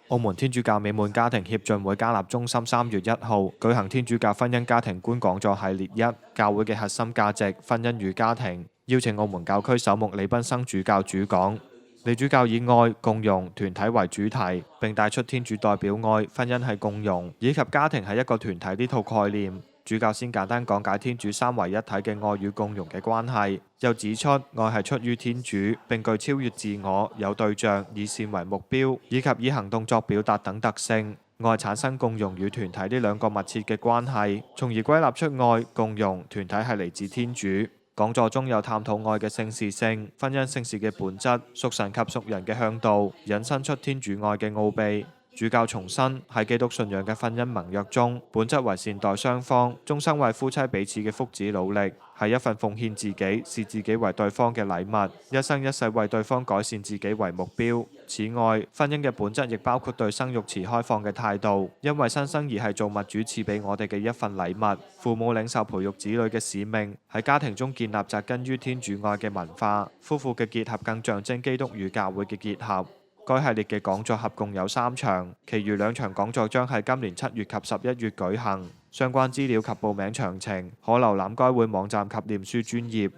澳門天主教美滿家庭協進會加納中心3月1號舉行天主教婚姻家庭觀講座系列1，教會嘅核心價值婚姻與家庭，邀請澳門教區首牧李賓生主教主講。李主教以愛、共融、團體為主題，並帶出天主代表愛、婚姻係共融，以及家庭係一個團體呢套概念。主教先簡單講解天主三位一體嘅愛與共融嘅關係，又指出愛係出於天主，並具超越自我、有對象、以善為目標，以及以行動作表達等特性。愛產生共融與團體呢兩個密切嘅關係，從而歸納出愛、共融、團體係嚟自天主。講座中有探討愛嘅聖事性、婚姻聖事嘅本質、屬神及屬人嘅向導，引申出天主愛嘅奧秘。主教重申喺基督信仰嘅婚姻盟約中，本質為善待雙方，終生為夫妻彼此嘅福祉努力，係一份奉獻自己、視自己為對方嘅禮物，一生一世為對方改善自己為目標。此外，婚姻嘅本質亦包括對生育持開放嘅態度，因為新生兒係造物主賜俾我哋嘅一份禮物。父母領受培育子女嘅使命，喺家庭中建立紮根於天主愛嘅文化。夫婦嘅結合更象徵基督與教會嘅結合。該系列嘅講座合共有3場，其餘2場講座將喺今年7月及11月舉行。相關資料及報名詳情可瀏覽該會網站及臉書專頁。